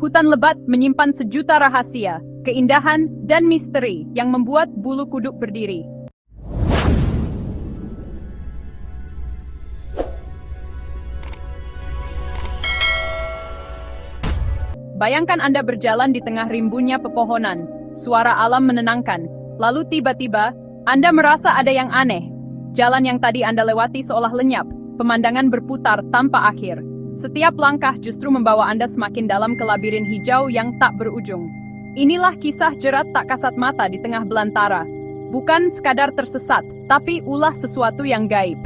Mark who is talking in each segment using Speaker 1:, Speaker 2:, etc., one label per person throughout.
Speaker 1: Hutan lebat menyimpan sejuta rahasia, keindahan, dan misteri yang membuat bulu kuduk berdiri. Bayangkan Anda berjalan di tengah rimbunnya pepohonan, suara alam menenangkan, lalu tiba-tiba, Anda merasa ada yang aneh. Jalan yang tadi Anda lewati seolah lenyap, pemandangan berputar tanpa akhir. Setiap langkah justru membawa Anda semakin dalam ke labirin hijau yang tak berujung. Inilah kisah jerat tak kasat mata di tengah belantara. Bukan sekadar tersesat, tapi ulah sesuatu yang gaib.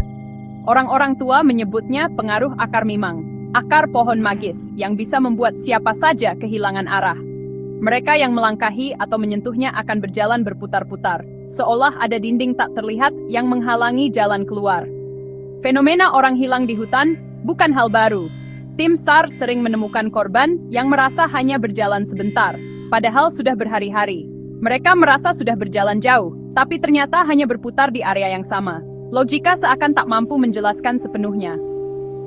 Speaker 1: Orang-orang tua menyebutnya pengaruh akar mimang, akar pohon magis yang bisa membuat siapa saja kehilangan arah. Mereka yang melangkahi atau menyentuhnya akan berjalan berputar-putar, seolah ada dinding tak terlihat yang menghalangi jalan keluar. Fenomena orang hilang di hutan bukan hal baru. Tim SAR sering menemukan korban yang merasa hanya berjalan sebentar, padahal sudah berhari-hari. Mereka merasa sudah berjalan jauh, tapi ternyata hanya berputar di area yang sama. Logika seakan tak mampu menjelaskan sepenuhnya.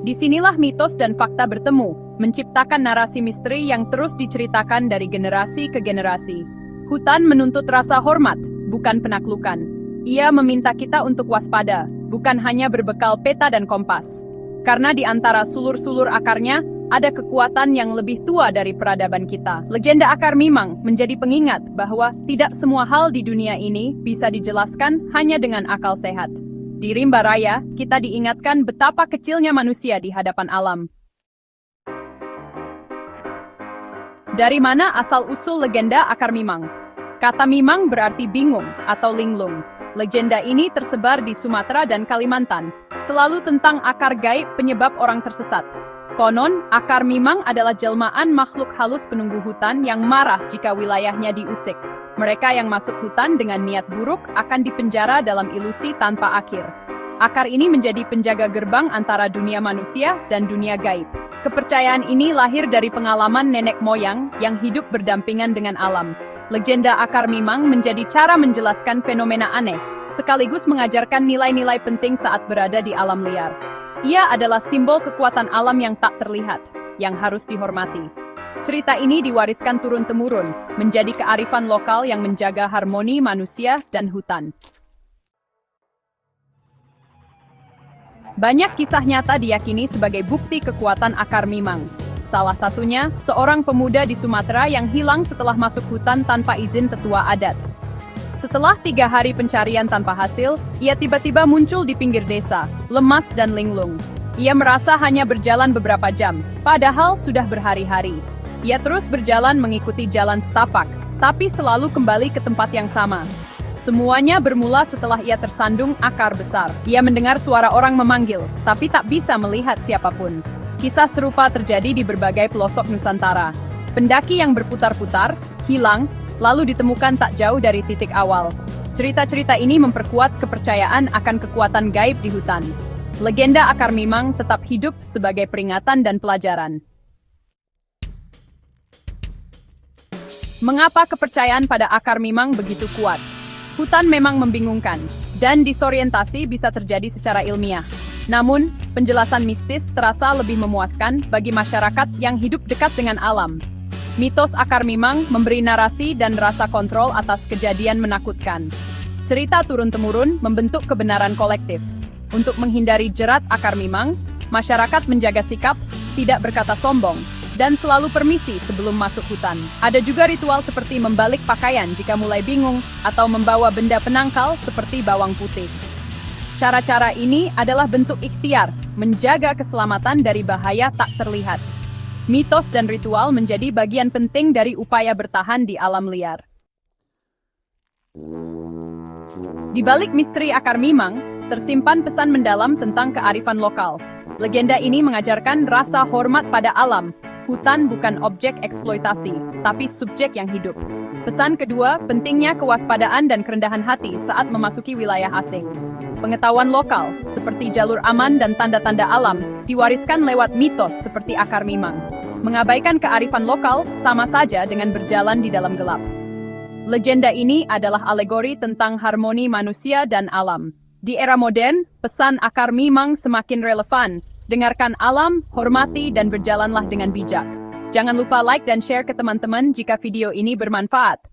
Speaker 1: Disinilah mitos dan fakta bertemu, menciptakan narasi misteri yang terus diceritakan dari generasi ke generasi. Hutan menuntut rasa hormat, bukan penaklukan. Ia meminta kita untuk waspada, bukan hanya berbekal peta dan kompas. Karena di antara sulur-sulur akarnya, ada kekuatan yang lebih tua dari peradaban kita. Legenda akar mimang menjadi pengingat bahwa tidak semua hal di dunia ini bisa dijelaskan hanya dengan akal sehat. Di Rimba Raya, kita diingatkan betapa kecilnya manusia di hadapan alam. Dari mana asal-usul legenda akar mimang? Kata mimang berarti bingung atau linglung. Legenda ini tersebar di Sumatera dan Kalimantan, selalu tentang akar gaib penyebab orang tersesat. Konon, akar mimang adalah jelmaan makhluk halus penunggu hutan yang marah jika wilayahnya diusik. Mereka yang masuk hutan dengan niat buruk akan dipenjara dalam ilusi tanpa akhir. Akar ini menjadi penjaga gerbang antara dunia manusia dan dunia gaib. Kepercayaan ini lahir dari pengalaman nenek moyang yang hidup berdampingan dengan alam. Legenda akar mimang menjadi cara menjelaskan fenomena aneh, sekaligus mengajarkan nilai-nilai penting saat berada di alam liar. Ia adalah simbol kekuatan alam yang tak terlihat, yang harus dihormati. Cerita ini diwariskan turun-temurun, menjadi kearifan lokal yang menjaga harmoni manusia dan hutan. Banyak kisah nyata diyakini sebagai bukti kekuatan akar mimang. Salah satunya, seorang pemuda di Sumatera yang hilang setelah masuk hutan tanpa izin tetua adat. Setelah 3 hari pencarian tanpa hasil, ia tiba-tiba muncul di pinggir desa, lemas dan linglung. Ia merasa hanya berjalan beberapa jam, padahal sudah berhari-hari. Ia terus berjalan mengikuti jalan setapak, tapi selalu kembali ke tempat yang sama. Semuanya bermula setelah ia tersandung akar besar. Ia mendengar suara orang memanggil, tapi tak bisa melihat siapapun. Kisah serupa terjadi di berbagai pelosok Nusantara. Pendaki yang berputar-putar, hilang, lalu ditemukan tak jauh dari titik awal. Cerita-cerita ini memperkuat kepercayaan akan kekuatan gaib di hutan. Legenda akar mimang tetap hidup sebagai peringatan dan pelajaran. Mengapa kepercayaan pada akar mimang begitu kuat? Hutan memang membingungkan, dan disorientasi bisa terjadi secara ilmiah. Namun, penjelasan mistis terasa lebih memuaskan bagi masyarakat yang hidup dekat dengan alam. Mitos akar mimang memberi narasi dan rasa kontrol atas kejadian menakutkan. Cerita turun-temurun membentuk kebenaran kolektif. Untuk menghindari jerat akar mimang, masyarakat menjaga sikap, tidak berkata sombong, dan selalu permisi sebelum masuk hutan. Ada juga ritual seperti membalik pakaian jika mulai bingung, atau membawa benda penangkal seperti bawang putih. Cara-cara ini adalah bentuk ikhtiar, menjaga keselamatan dari bahaya tak terlihat. Mitos dan ritual menjadi bagian penting dari upaya bertahan di alam liar. Di balik misteri akar mimang, tersimpan pesan mendalam tentang kearifan lokal. Legenda ini mengajarkan rasa hormat pada alam. Hutan bukan objek eksploitasi, tapi subjek yang hidup. Pesan kedua, pentingnya kewaspadaan dan kerendahan hati saat memasuki wilayah asing. Pengetahuan lokal, seperti jalur aman dan tanda-tanda alam, diwariskan lewat mitos seperti akar mimang. Mengabaikan kearifan lokal sama saja dengan berjalan di dalam gelap. Legenda ini adalah alegori tentang harmoni manusia dan alam. Di era modern, pesan akar mimang semakin relevan. Dengarkan alam, hormati, dan berjalanlah dengan bijak. Jangan lupa like dan share ke teman-teman jika video ini bermanfaat.